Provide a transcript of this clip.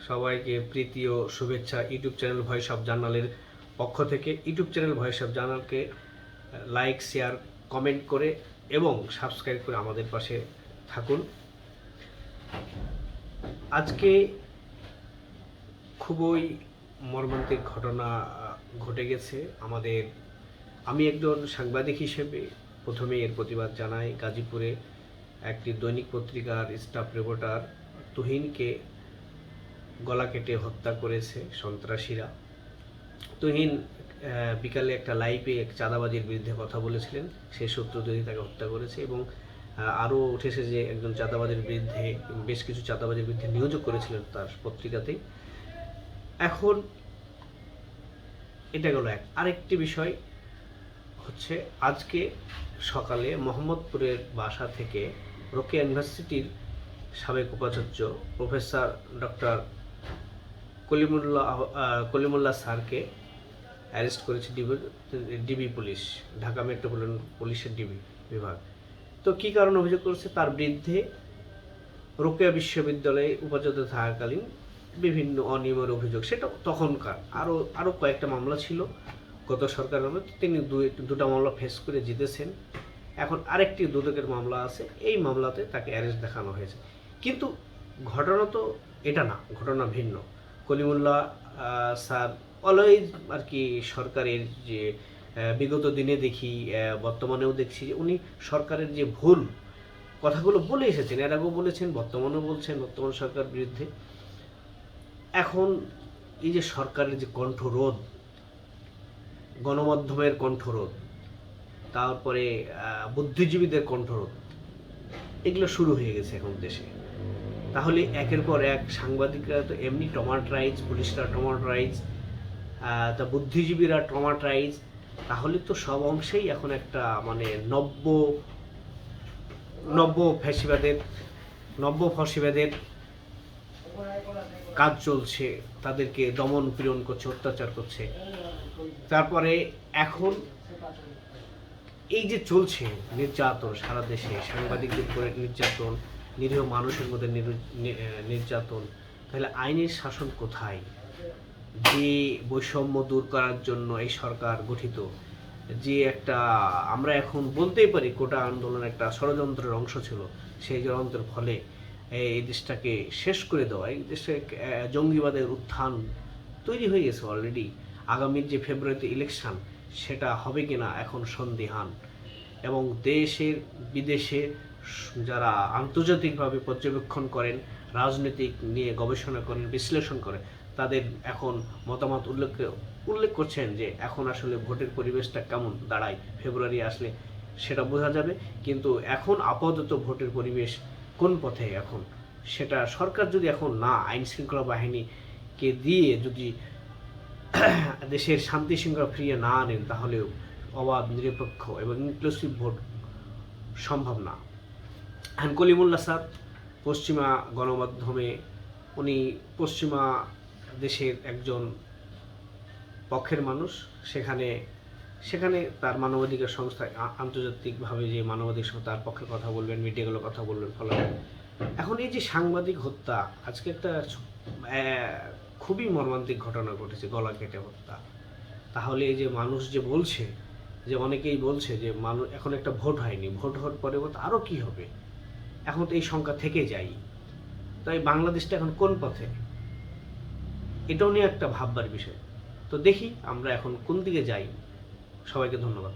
সবাইকে প্রীতি ও শুভেচ্ছা ইউটিউব চ্যানেল ভয়েস অফ জার্নালের পক্ষ থেকে। ইউটিউব চ্যানেল ভয়েস অফ জার্নালকে লাইক, শেয়ার, কমেন্ট করে এবং সাবস্ক্রাইব করে আমাদের পাশে থাকুন। আজকে খুবই মর্মান্তিক ঘটনা ঘটে গেছে আমাদের। আমি একজন সাংবাদিক হিসেবে প্রথমে এর প্রতিবাদ জানাই। গাজীপুরে একটি দৈনিক পত্রিকার স্টাফ রিপোর্টার তুহিনকে গলা কেটে হত্যা করেছে সন্ত্রাসীরা। তুহিন বিকালে একটা লাইভে এক চাঁদাবাজির বিরুদ্ধে কথা বলেছিলেন, সেই সূত্র ধরে তাকে হত্যা করেছে এবং আরও উঠেছে যে একজন চাঁদাবাজির বিরুদ্ধে, বেশ কিছু চাঁদাবাজির বিরুদ্ধে নিয়োগ করেছিলেন তার পত্রিকাতেই। এখন এটা গেল আরেকটি বিষয় হচ্ছে, আজকে সকালে মোহাম্মদপুরের বাসা থেকে রোকেয়া ইউনিভার্সিটির সাবেক উপাচার্য প্রফেসর ডক্টর কলিমুল্লাহ স্যারকে অ্যারেস্ট করেছে ডিবি পুলিশ, ঢাকা মেট্রোপলিটন পুলিশের ডিবি বিভাগ। তো কী কারণে অভিযোগ করেছে? তার বিরুদ্ধে রোকেয়া বিশ্ববিদ্যালয়ে উপাচার্য থাকাকালীন বিভিন্ন অনিয়মের অভিযোগ, সেটা তখনকার আরও কয়েকটা মামলা ছিল গত সরকারের আমলে। তিনি দুটা মামলা ফেস করে জিতেছেন। এখন আরেকটি দুদকের মামলা আছে, এই মামলাতে তাকে অ্যারেস্ট দেখানো হয়েছে। কিন্তু ঘটনা তো এটা না, ঘটনা ভিন্ন। কলিমুল্লাহ স্যার অলওয়েজ আর কি সরকারের যে বিগত দিনে দেখি, বর্তমানেও দেখছি যে উনি সরকারের যে ভুল কথাগুলো বলে এসেছেন, এর আগেও বলেছেন, বর্তমানেও বলছেন বর্তমান সরকার বিরুদ্ধে। এখন এই যে সরকারের যে কণ্ঠরোধ, গণমাধ্যমের কণ্ঠরোধ, তারপরে বুদ্ধিজীবীদের কণ্ঠরোধ, এগুলো শুরু হয়ে গেছে এখন দেশে। তাহলে একের পর এক সাংবাদিকরা তো এমনি টমাটারাইজ, পুলিশরা টমাটারাইজ, তা বুদ্ধিজীবীরা টমাটারাইজ, তাহলে তো সব অংশেই এখন একটা মানে নব্য ফ্যাসিবাদের কাজ চলছে, তাদেরকে দমন পীড়ন করছে, অত্যাচার করছে। তারপরে এখন এই যে চলছে নির্যাতন সারা দেশে, সাংবাদিকদের উপরে নির্যাতন, নিরীহ মানুষের মধ্যে নির্যাতন, তাহলে আইনের শাসন কোথায়? যে বৈষম্য দূর করার জন্য এই সরকার গঠিত, যে একটা আমরা এখন বলতেই পারি কোটা আন্দোলন একটা ষড়যন্ত্রের অংশ ছিল, সেই ষড়যন্ত্রের ফলে এই দেশটাকে শেষ করে দেওয়া, এই দেশে জঙ্গিবাদের উত্থান তৈরি হয়ে গেছে অলরেডি। আগামীর যে ফেব্রুয়ারিতে ইলেকশন, সেটা হবে কিনা এখন সন্দিহান। এবং দেশের বিদেশে যারা আন্তর্জাতিকভাবে পর্যবেক্ষণ করেন, রাজনৈতিক নিয়ে গবেষণা করেন, বিশ্লেষণ করেন, তাদের এখন মতামত উল্লেখ করছেন যে এখন আসলে ভোটের পরিবেশটা কেমন দাঁড়ায়, ফেব্রুয়ারি আসলে সেটা বোঝা যাবে। কিন্তু এখন আপাতত ভোটের পরিবেশ কোন পথে এখন, সেটা সরকার যদি এখন না আইন শৃঙ্খলা বাহিনীকে দিয়ে যদি দেশের শান্তি শৃঙ্খলা ফিরিয়ে না আনেন, তাহলে অবাধ, নিরপেক্ষ এবং ইনক্লুসিভ ভোট সম্ভব না। কলিমুল্লাহ স্যার পশ্চিমা গণমাধ্যমে, উনি পশ্চিমা দেশের একজন পক্ষের মানুষ, সেখানে তার মানবাধিকার সংস্থা, আন্তর্জাতিকভাবে যে মানবাধিকার সংস্থা, তার পক্ষে কথা বলবেন, মিডিয়াগুলো কথা বলবেন, ফলাবেন। এখন এই যে সাংবাদিক হত্যা, আজকে একটা খুবই মর্মান্তিক ঘটনা ঘটেছে, গলা কেটে হত্যা। তাহলে এই যে মানুষ যে বলছে, যে অনেকেই বলছে যে মানুষ এখন একটা ভোট হয়নি, ভোট হওয়ার পরে আরও কি হবে, এখন তো এই সংখ্যা থেকে যাই। তাই বাংলাদেশটা এখন কোন পথে, এটাও নিয়ে একটা ভাববার বিষয়। তো দেখি আমরা এখন কোন দিকে যাই। সবাইকে ধন্যবাদ।